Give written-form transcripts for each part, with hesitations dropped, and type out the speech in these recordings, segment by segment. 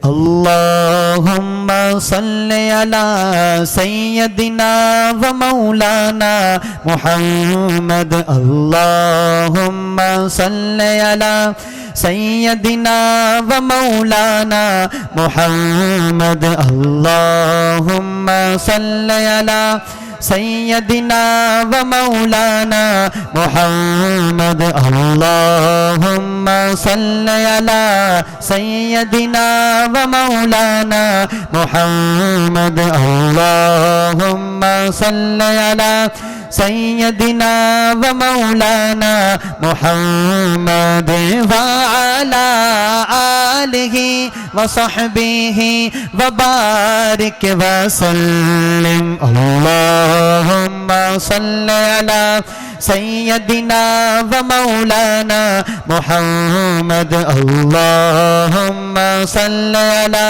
اللہم صلی علی سیدنا و مولانا محمد اللہم صلی علی سیدنا و مولانا محمد اللہم صلی علی سیدنا و مولانا محمد اللہم صلی علی سیدنا و مولانا محمد اللہم صلی علی سیدنا و مولانا محمد وعلی آلہ وصحبہ وبارک وسلم اللہم صلی علی سیدنا و مولانا محمد اللہم صلی علی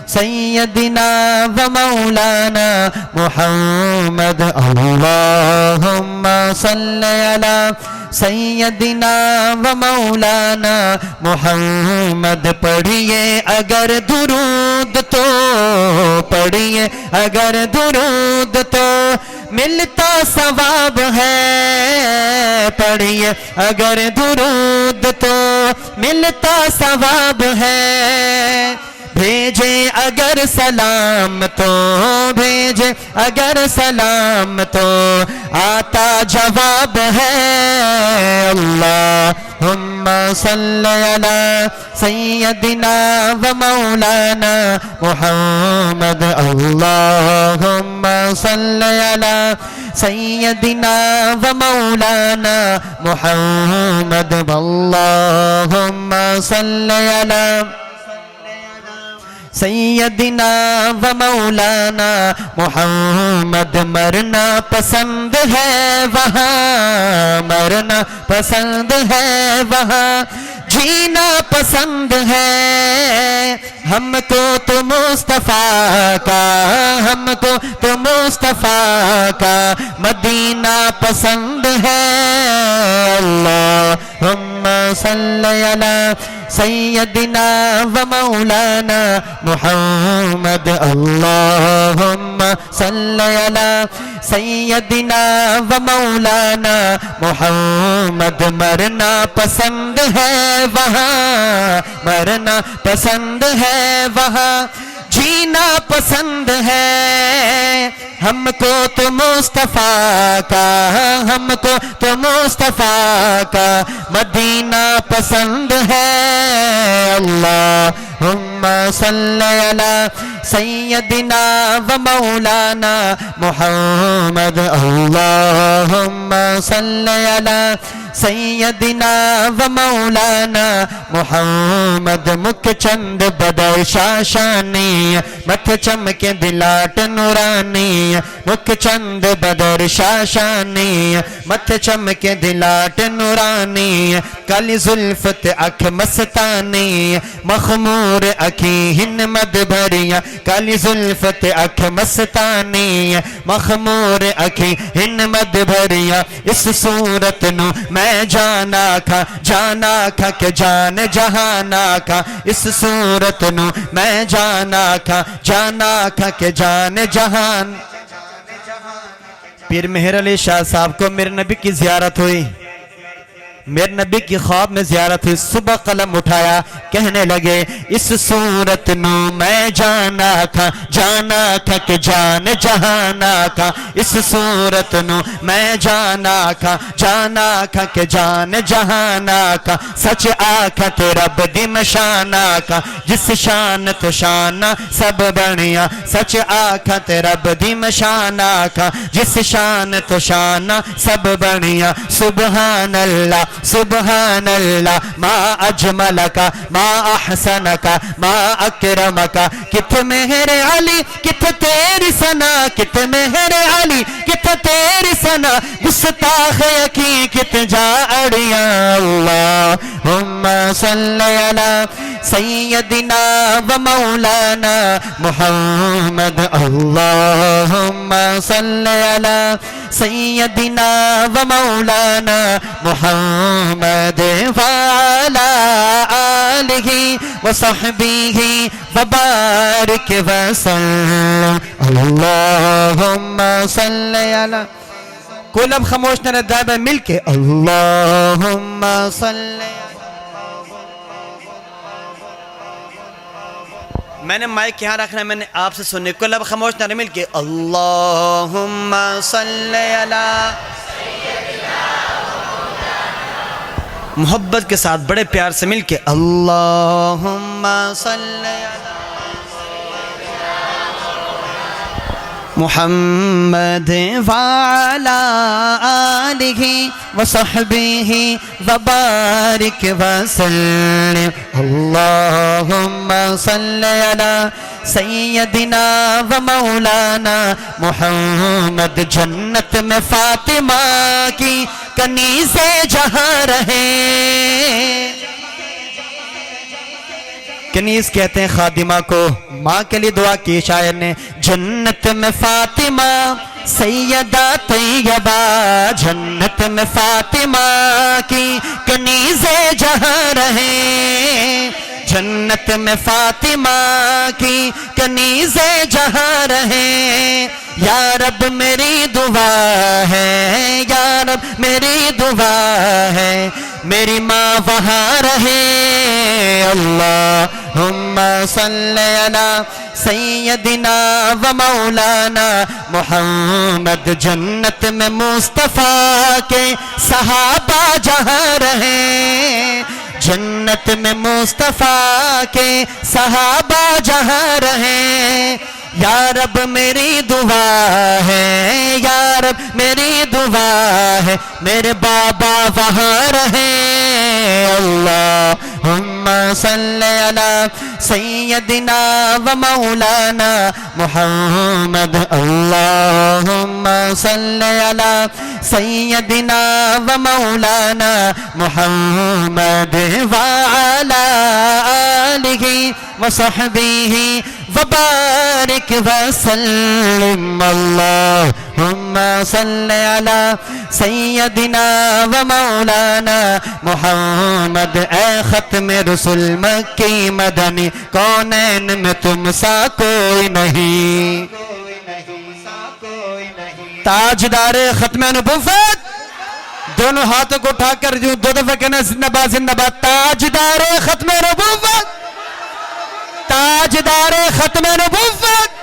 سیدنا و مولانا محمد اللہم صلی علی سیدنا و مولانا محمد پڑھیے اگر درود تو پڑھیے اگر درود تو ملتا ثواب ہے پڑھیے اگر درود تو ملتا ثواب ہے بھیجے اگر سلام تو بھیجے اگر سلام تو آتا جواب ہے اللہم صلی علی سیدنا و مولانا محمد اللہم صلی علی سیدنا و مولانا محمد اللہم صلی علی سیدنا و مولانا محمد مرنا پسند ہے وہاں مرنا پسند ہے وہاں جینا پسند ہے ہم کو تو مصطفیٰ کا ہم کو تو مصطفیٰ کا مدینہ پسند ہے اللہم صلی علی سیدنا و مولانا محمد اللہم صلی علی سیدنا و مولانا محمد مرنا پسند ہے وہاں مرنا پسند ہے وہاں جینا پسند ہے ہم کو تو مصطفیٰ کا ہم کو تو مصطفیٰ کا مدینہ پسند ہے اللہم صلی علی سیدنا و مولانا محمد اللہم صلی علی سیدنا و مولانا محمد مکھ چند بدر شاشانی متھ چمکے دلاٹ نورانی مکھ چند بدر شاشانی متھ چمکے دلاٹ نورانی کالی زلفت اکھ مستانی مخمور اکھی ہن مد بھریا کالی زلفت اکھ مستانی مخمور اکھی ہن مد بھریا اس صورت نو میں جانا کھا کہ جان جہانا کھا اس صورت نو میں جانا کھا کہ جان جہان پیر مہر علی شاہ صاحب کو میرے نبی کی زیارت ہوئی میرے نبی کی خواب میں زیارت ہوئی صبح قلم اٹھایا کہنے لگے اس صورت نو میں جانا کھا کہ جان جہانا کھا اس صورت نو میں جانا کھا کہ جان جہانا کھا سچ آکھا تے رب دی مشانا کھا جس شان تو شانہ سب بنیا سچ آکھا تے رب دی مشانا کھا جس شان تو شانہ سب بنیا سبحان اللہ سبحان اللہ ما اجملکا ما احسنکا ما اکرمکا کت مہر علی کت تیری سنا کت مہر علی کت تیری سنا گستاخ یکی کت جا اڑیاں اللہ صل علی سیدنا و مولانا محمد اللہم صل علی سیدنا و مولانا محمد وعلی آلہ وصحبہ وبارک وسلم اللہم صل علی. کوئی لب خاموش نہ رہتا ہے مل کے اللہم صل. میں نے مائک یہاں رکھنا ہے, میں نے آپ سے سننے. کوئی لب خاموش نہ رہے, مل کے اللہم صل علی. محبت کے ساتھ بڑے پیار سے مل کے اللہم صل علی محمد وعلی آلہ وصحبہ وبارک وسلم اللہم صل علی سیدنا و مولانا محمد. جنت میں فاطمہ کی کنیزیں جہاں رہے. کنیز کہتے ہیں خادمہ کو, ماں کے لیے دعا کی شاعر نے. جنت میں فاطمہ سیدہ طیبہ, جنت میں فاطمہ کی کنیزیں جہاں رہے. جنت میں فاطمہ کی کنیزیں جہاں رہے. یا رب میری دعا ہے, یا رب میری دعا ہے, میری ماں وہاں رہے. اللہم صل علی سیدنا و مولانا محمد. جنت میں مصطفیٰ کے صحابہ جہاں رہے. جنت میں مصطفیٰ کے صحابہ جہاں رہے. یا رب میری دعا ہے, یا رب میری دعا ہے, میرے بابا وہاں رہے. اللہم صل علی سیدنا و مولانا محمد. اللہم صل علی سیدنا و مولانا محمد وعلی آلہ وصحبہ وبارک وسلم. اللہم صل علی سیدنا و مولانا محمد. اے ختم رسول مکی مدنی, کونین میں تم سا کوئی نہیں. تاجدار ختم نبوت, دونوں ہاتھوں کو اٹھا کر دو دفعہ کہنا زندہ باد زندہ باد. تاجدار ختم نبوت, تاجدار ختم نبوت.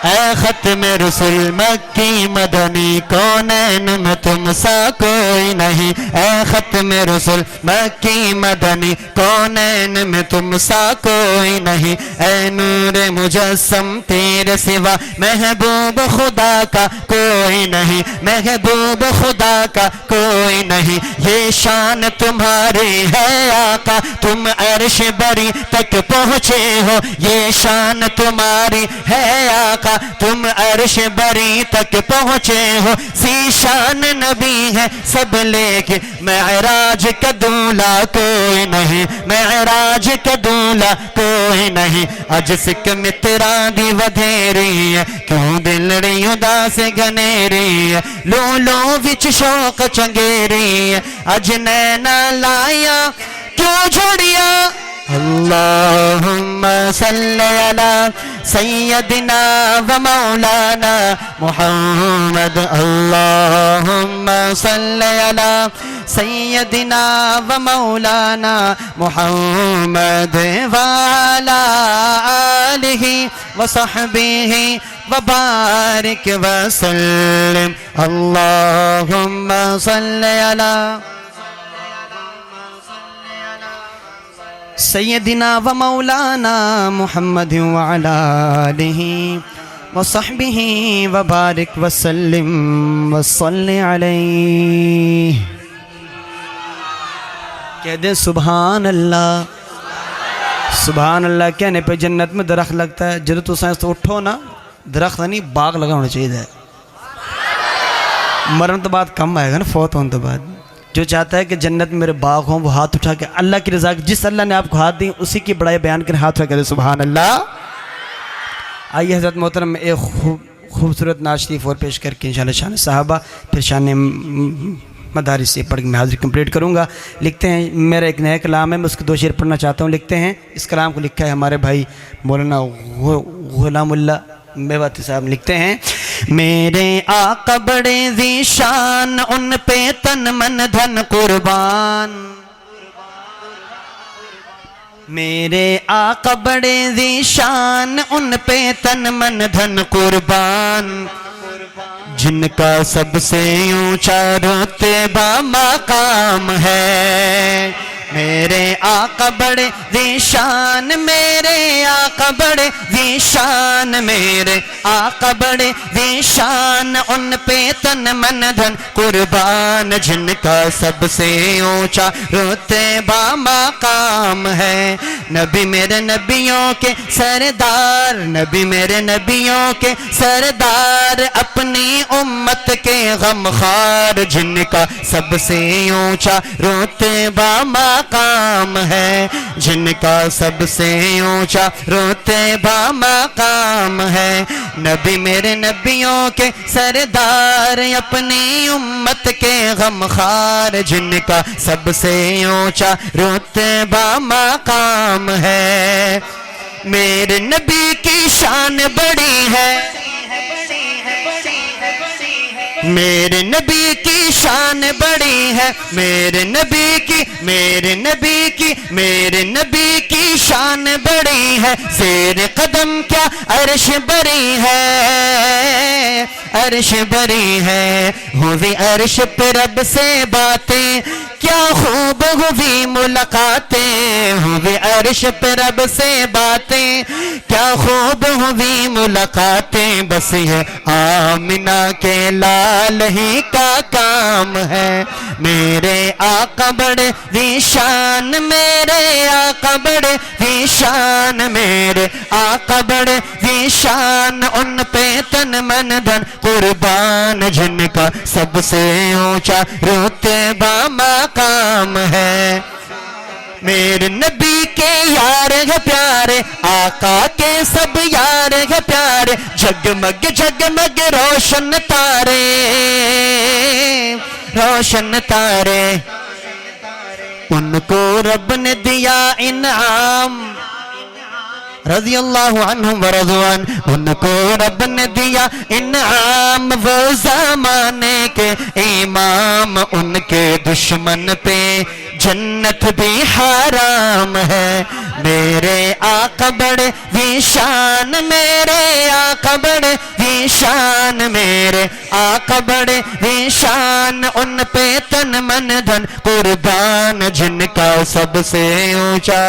اے ختم رسول مکی مدنی, کونین میں تم سا کوئی نہیں. اے ختم رسول مکی مدنی, کونین میں تم سا کوئی نہیں. اے نور مجسم تیرے سوا محبوب خدا کا کوئی نہیں. محبوب خدا کا کوئی نہیں. یہ شان تمہاری ہے آقا, تم عرش بری تک پہنچے ہو. یہ شان تمہاری ہے آقا, تم عرش بری تک پہنچے ہو. ذیشان نبی ہے سب لیکن معراج کا دولہ کوئی نہیں. معراج کا دولہ کوئی نہیں. اج سکھ مترا دی ودھیری ہے, کیوں دلڑی اداس گنیری ہے. لو لو وچ شوق چنگیری ہے, اج نینا لایا کیوں جھڑیا. اللہم صل علی سیدنا و مولانا محمد. اللہم صل علی سیدنا و مولانا محمد وعلی آلہ وصحبہ وبارک وسلم. اللہم صل علی سیدنا و مولانا محمد وعلی آلہ وصحبہ وبارک وسلم وصلی علیہ. کہہ دیں سبحان اللہ. سبحان اللہ کہنے پہ جنت میں درخت لگتا ہے. جب تو سائنس تو اٹھو نا, درخت نہیں باغ لگا ہونا چاہیے. مرن تو بعد کم آئے گا نا, فوت ہونے تو بعد. جو چاہتا ہے کہ جنت میں میرے باغ ہوں وہ ہاتھ اٹھا کے اللہ کی رضا، جس اللہ نے آپ کو ہاتھ دی اسی کی بڑائی بیان کریں، ہاتھ اٹھا کے سبحان اللہ۔ آئیے حضرت محترم ایک خوبصورت نعت شریف اور پیش کر کے انشاءاللہ شان صحابہ پھر شان مدارس سے پڑھ کے میں حاضری کمپلیٹ کروں گا۔ لکھتے ہیں، میرا ایک نیا کلام ہے، میں اس کے 2 شعر پڑھنا چاہتا ہوں۔ لکھتے ہیں، اس کلام کو لکھا ہے ہمارے بھائی مولانا غلام اللہ میواتی صاحب۔ لکھتے ہیں، میرے آقا بڑے ذی شان، ان پہ تن من دھن قربان، میرے آقا بڑے ذی شان، ان پہ تن من دھن قربان، جن کا سب سے اونچا رتبہ مقام ہے، میرے آقا بڑے ذی شان، میرے آقا بڑے ذی شان، میرے آقا بڑے ذی شان، ان پہ تن من دھن قربان، جن کا سب سے اونچا رتبہ مقام ہے، نبی میرے نبیوں کے سردار، نبی میرے نبیوں کے سردار، اپنی امت کے غمخوار، جن کا سب سے اونچا رتبہ مقام ہے، جن کا سب سے اونچا رتبہ مقام ہے، نبی میرے نبیوں کے سردار، اپنی امت کے غمخوار، جن کا سب سے اونچا رتبہ مقام ہے، میرے نبی کی شان بڑی ہے، میرے نبی کی شان بڑی ہے، میرے نبی کی، میرے نبی کی، میرے نبی کی شان بڑی ہے، زیر قدم کیا عرش بری ہے، عرش بری ہے، ہوئی عرش پہ رب سے باتیں، کیا خوب ہوئی ملاقاتیں، ہوئی عرش پہ رب سے باتیں، کیا خوب ہوئی ملاقاتیں، بس یہ آمنہ کے لال ہی کا کام ہے، میرے آقا بڑے ذی شان، میرے آقا بڑے ذی شان، میرے آقا بڑے ذی شان، ان پہ تن من دھن قربان، جن کا سب سے اونچا رتبہ مقام ہے، میرے نبی کے یار ہے پیارے، آقا کے سب یار ہے پیارے، جگمگ جگمگ روشن تارے، روشن تارے، ان کو رب نے دیا انعام، رضی اللہ عنہم ورضوان، ان کو رب نے دیا انعام، وہ زمانے کے امام، ان کے دشمن پہ جنت بھی حرام ہے، میرے آقا بڑے ذی شان، میرے آقا بڑے ذی شان، میرے آقا بڑے ذی شان، ان پہ تن من دھن قربان، جن کا سب سے اونچا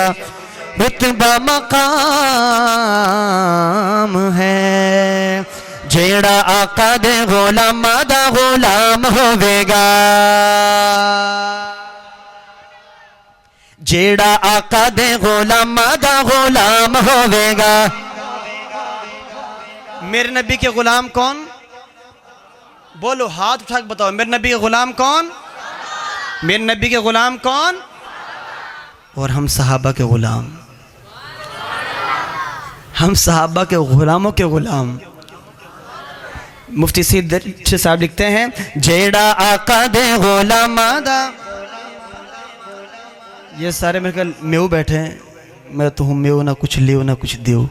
رتبہ مقام ہے، جیڑا آقا دے غلام دا غلام ہوے گا، جیڑا آقا دے غلام دا غلام ہوے گا، میرے نبی کے غلام کون؟ بولو، ہاتھ اٹھا کے بتاؤ، میرے نبی کے غلام کون؟ میرے نبی کے غلام کون؟ اور ہم صحابہ کے غلام، ہم صحابہ کے غلاموں کے غلام۔ مفتی سید صاحب لکھتے ہیں، جیڑا آقا دے غلام دا، یہ سارے میرے کل میو بیٹھے ہیں، میں تو ہوں میو، نہ کچھ لیو نہ کچھ دیو،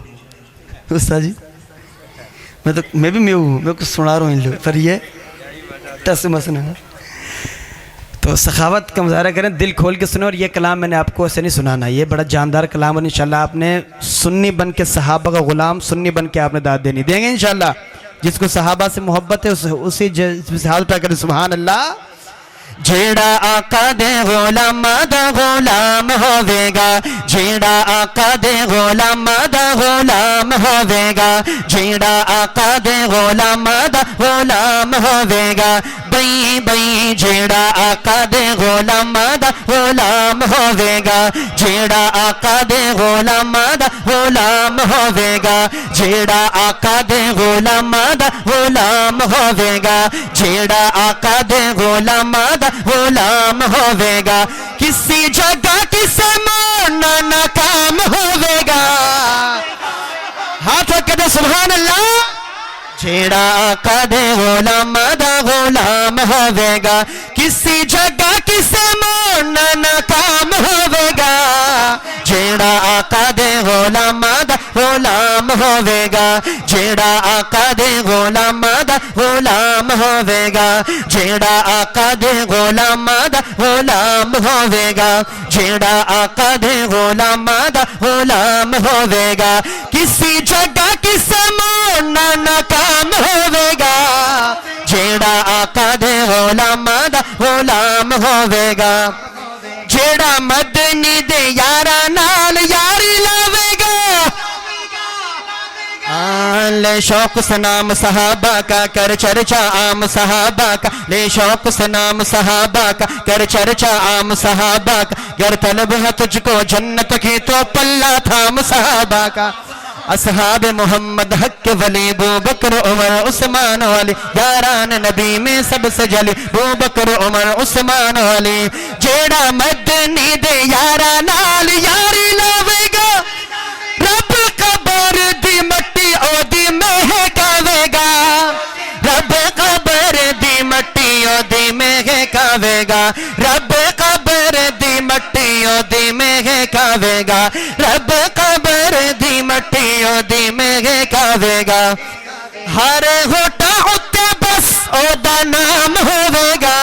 استاد جی میں بھی میو ہوں، میں کچھ سنا رہا ہوں ان لوگ پر، یہ ٹس مسنا ہے، تو سخاوت کا مظاہرہ کریں، دل کھول کے سنیں، اور یہ کلام میں نے آپ کو ایسے نہیں سنانا، یہ بڑا جاندار کلام، اور انشاءاللہ آپ نے سنی بن کے صحابہ کا غلام، سنی بن کے آپ نے داد دینی، دیں گے انشاءاللہ، جس کو صحابہ سے محبت ہے اسی ہاتھ اٹھا کر سبحان اللہ۔ جیڑا آقا دے غلام دا غلام ہوے گا، جیڑا آقا دے غلام دا غلام ہوے گا، جیڑا آقا دے غلام دا غلام ہوے گا، بئی بئی جیڑا آقا دے غلام دا غلام ہوے گا، جیڑا آقا دے غلام دا غلام ہوے گا، جیڑا آقا دے غلام دا غلام ہوے گا، جیڑا آقا دے غلام دا غلام ہوے گا کسی جگہ کسے مارنا ناکام ہوے گا ہاتھ رکھ کے سبحان اللہ جیڑا آقا دے غلام دا غلام ہوے گا کسی جگہ کسے مارنا ناکام ہوے گا جیڑا آقا دے غلام دا غلام ہوے گا جیڑا آقا دے غلام دا غلام ہوے گا جیڑا آقا دے غلام دا غلام ہوے گا جیڑا آقا دے غلام دا غلام ہوے گا کسی جگہ کسے مارنا ناکام ہوے گا جیڑا آقا دے غلام دا غلام ہوے گا جیڑا مدنی دے یارا نال یاری لاوے گا لے شوق سنام صحابہ کا کر چرچا عام صحابہ کا لے شوق سنام صحابہ کا کر چرچا عام صحابہ کا گر طلب ہے تجھ کو جنت کی تو پلہ تھام صحابہ کا اصحاب محمد حق ولی ابو بکر عمر عثمان علی یاران نبی میں سب سے جلی ابو بکر عمر عثمان علی جیڑا مدنی دے یارا نال یاری لاوے گا رب قبر دی مٹی او دی مہکاوے گا رب قبر دی مٹی او دی مہکاوے گا رب قبر دی مٹی او دی مہکاوے گا رب قبر دی مٹی او دی مہکاوے گا ہر ہوٹا اتے بس او دا نام ہوے گا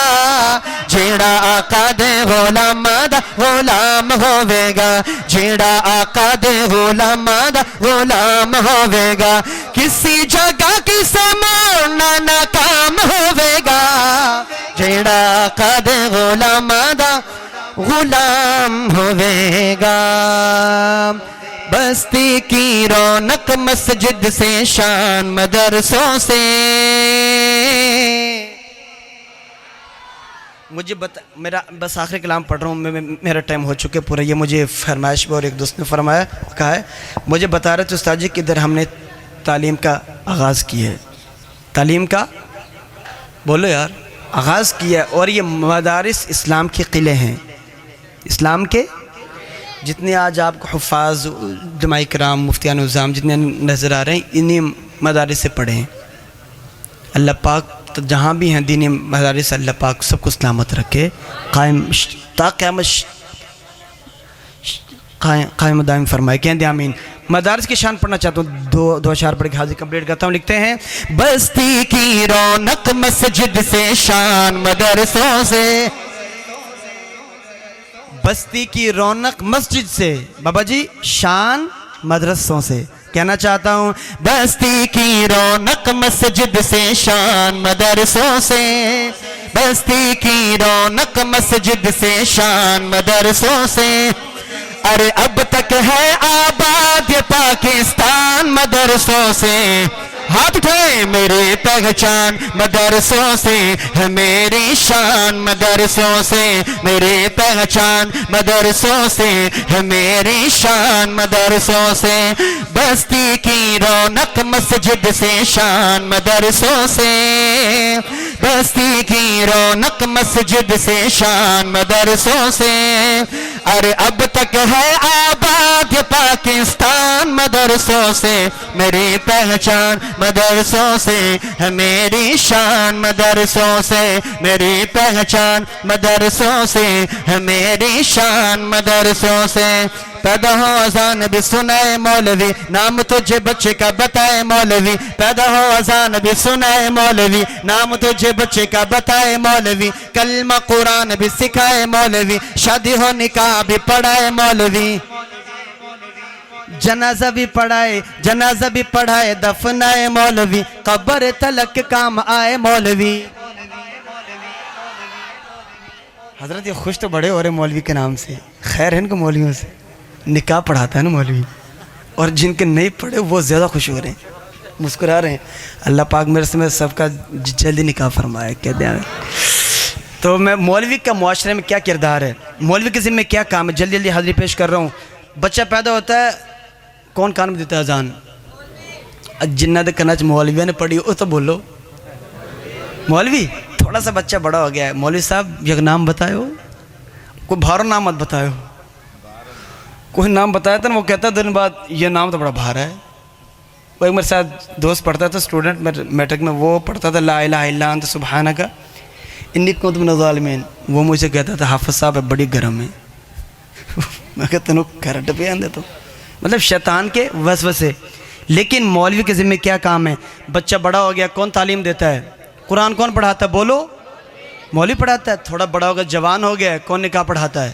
جیڑا آقا دے غلام دا غلام ہوے گا جیڑا آقا دے غلام دا غلام ہوے گا کسی جگہ کسے مارنا ناکام ہوے گا جیڑا آقا دے غلام دا غلام ہوے گا بستی کی رونق مسجد سے شان مدرسوں سے مجھے میرا بس آخری کلام پڑھ رہا ہوں میرا ٹائم ہو چکے پورا یہ مجھے فرمائش بھی اور ایک دوست نے فرمایا کہا ہے مجھے بتا رہے تھے استاد جی کہ ادھر ہم نے تعلیم کا آغاز کیا ہے تعلیم کا بولو یار آغاز کیا ہے اور یہ مدارس اسلام کے قلعے ہیں اسلام کے جتنے آج آپ کو حفاظ علماء کرام مفتیان نظام جتنے نظر آ رہے ہیں انہیں مدارس سے پڑھے ہیں اللہ پاک تو جہاں بھی ہیں دینی مدارس اللہ پاک سب کو سلامت رکھے قائم تا قیامت قائم دائم فرمائے کہیں دے آمین مدارس کی شان پڑھنا چاہتا ہوں دو اشعار پڑھ کے حاضر کمپلیٹ کرتا ہوں لکھتے ہیں بستی کی رونق مسجد سے شان مدرسوں سے بستی کی رونق مسجد سے بابا جی شان مدرسوں سے کہنا چاہتا ہوں بستی کی رونق مسجد سے شان مدرسوں سے بستی کی رونق مسجد سے شان مدرسوں سے ارے اب تک ہے آباد یہ پاکستان مدرسوں سے ہاتھ اٹھائیں میری پہچان مدرسوں سے ہے میری شان مدرسوں سے میری پہچان مدرسوں سے ہے میری شان مدرسوں سے بستی کی رونق مسجد سے شان مدرسوں سے بستی کی رونق مسجد سے شان مدرسوں سے ارے اب تک ہے آباد یہ پاکستان مدرسوں سے میری پہچان مدرسوں سے ہے میری شان مدرسوں سے میری پہچان مدرسوں سے ہے میری شان مدرسوں سے پیدا ہو اذان بھی سنائے مولوی نام تجھے بچے کا بتائے مولوی پیدا ہو اذان بھی سنائے مولوی نام تجھے بچے کا بتائے مولوی کلمہ قرآن بھی سکھائے مولوی شادی ہو نکاح بھی پڑھائے مولوی جنازہ بھی پڑھائے دفنائے مولوی قبر تلک کام آئے مولوی حضرت یہ خوش تو بڑے ہو رہے مولوی کے نام سے خیر ہے ان کو مولویوں سے نکاح پڑھاتا ہے نا مولوی اور جن کے نہیں پڑھے وہ زیادہ خوش ہو رہے ہیں مسکرا رہے ہیں اللہ پاک میرے سے سب کا جلدی نکاح فرمائے کہہ دیں تو میں مولوی کا معاشرے میں کیا کردار ہے مولوی کے ذمہ کیا کام ہے جلدی حاضری پیش کر رہا ہوں بچہ پیدا ہوتا ہے کون کان میں دیتا ہے اذان جنہ دے کنچ مولویہ نے پڑھی او تو بولو مولوی تھوڑا سا بچہ بڑا ہو گیا ہے، مولوی صاحب یک نام بتائے ہو، کوئی بھارو نام مت بتائے ہو. کوئی نام بتایا تھا نا، وہ کہتا دن بعد یہ نام تو بڑا بھارا ہے. وہ ایک میرے ساتھ دوست پڑھتا تھا اسٹوڈنٹ میٹرک میں، وہ پڑھتا تھا لا الہ الا انت سبحانک انی کنت من الظالمین. وہ مجھے کہتا تھا حافظ صاحب بڑی گرم ہے. میں کہتا ہوں کرٹ پہ آندے تو مطلب شیطان کے وسوسے. لیکن مولوی کے ذمہ کیا کام ہے؟ بچہ بڑا ہو گیا کون تعلیم دیتا ہے؟ قرآن کون پڑھاتا ہے؟ بولو مولوی پڑھاتا ہے. تھوڑا بڑا ہو گیا جوان ہو گیا کون نکاح پڑھاتا ہے؟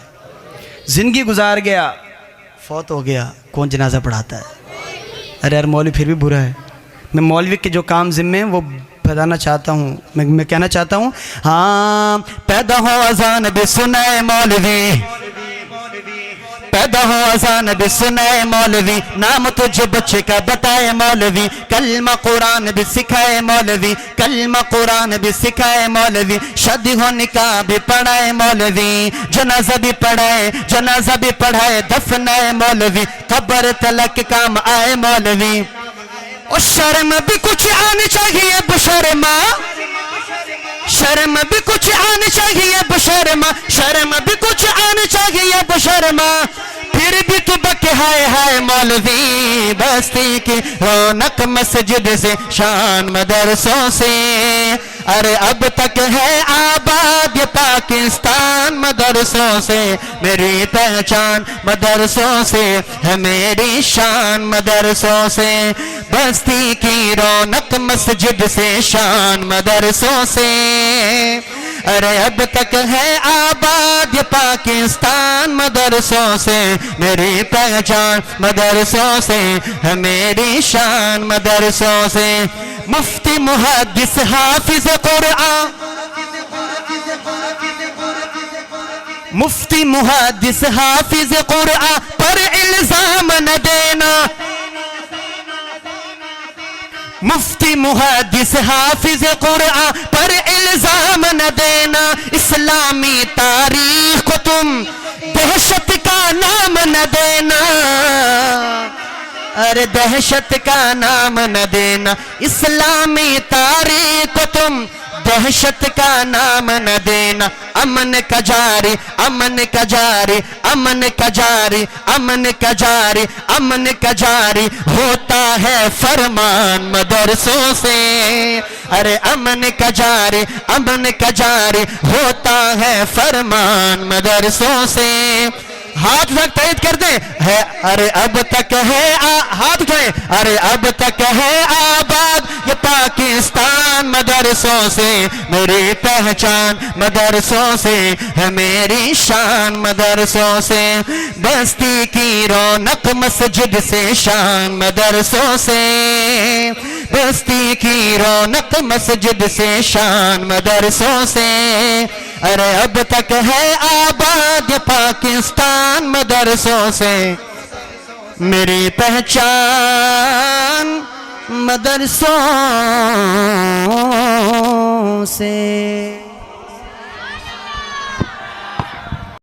زندگی گزار گیا فوت ہو گیا کون جنازہ پڑھاتا ہے؟ ارے یار مولوی پھر بھی برا ہے. میں مولوی کے جو کام ذمہ ہیں وہ بتانا چاہتا ہوں، میں کہنا چاہتا ہوں. ہاں پیدا ہو اذان بھی سنائے مولوی، پیدا ہو اذان بھی سنائے مولوی، نام تجھے بچے کا بتائے مولوی، کلمہ قرآن بھی سکھائے مولوی، کلمہ قرآن بھی سکھائے مولوی، شادی ہو نکاح بھی پڑھائے مولوی، جنازہ بھی پڑھائے، جنازہ بھی پڑھائے، دفنائے مولوی، قبر تلک کام آئے مولوی. اور شرم بھی کچھ آنی چاہیے بشرما، شرم بھی کچھ آنی چاہیے بشرما، شرم بھی کچھ آنی چاہیے بشرما. پھر بھی تو بکے ہائے ہائے مولوی، بستی کی رونق مسجد سے شان مدرسوں سے. ارے اب تک ہے آباد یہ پاکستان مدرسوں سے، میری پہچان مدرسوں سے ہے، میری شان مدرسوں سے. بستی کی رونق مسجد سے شان مدرسوں سے. ارے اب تک ہے آباد یہ پاکستان مدرسوں سے، میری پہچان مدرسوں سے ہے، میری شان مدرسوں سے. مفتی محدث حافظ قرآن، مفتی محدث حافظ قرآن پر الزام نہ دینا، مفتی محدث حافظ قرآن پر الزام نہ دینا. اسلامی تاریخ کو تم دہشت کا نام نہ دینا، ارے دہشت کا نام نہ دینا. اسلامی تاریخ کو تم دہشت کا نام نہ دینا. امن کا جاری، امن کا جاری، امن کا جاری، امن کا جاری، امن کا جاری ہوتا ہے فرمان مدرسوں سے. ارے امن کا جاری، امن کا جاری ہوتا ہے فرمان مدرسوں سے. ہاتھ تک تائید کر دیں ہے. ارے اب تک ہے ہاتھ اٹھائیں. ارے اب تک ہے آباد یہ پاکستان مدرسوں سے، میری پہچان مدرسوں سے ہے، میری شان مدرسوں سے. بستی کی رونق مسجد سے شان مدرسوں سے، بستی کی رونق مسجد سے شان مدرسوں سے. ارے اب تک ہے آباد یہ پاکستان مدرسوں سے، میری پہچان مدرسوں سے.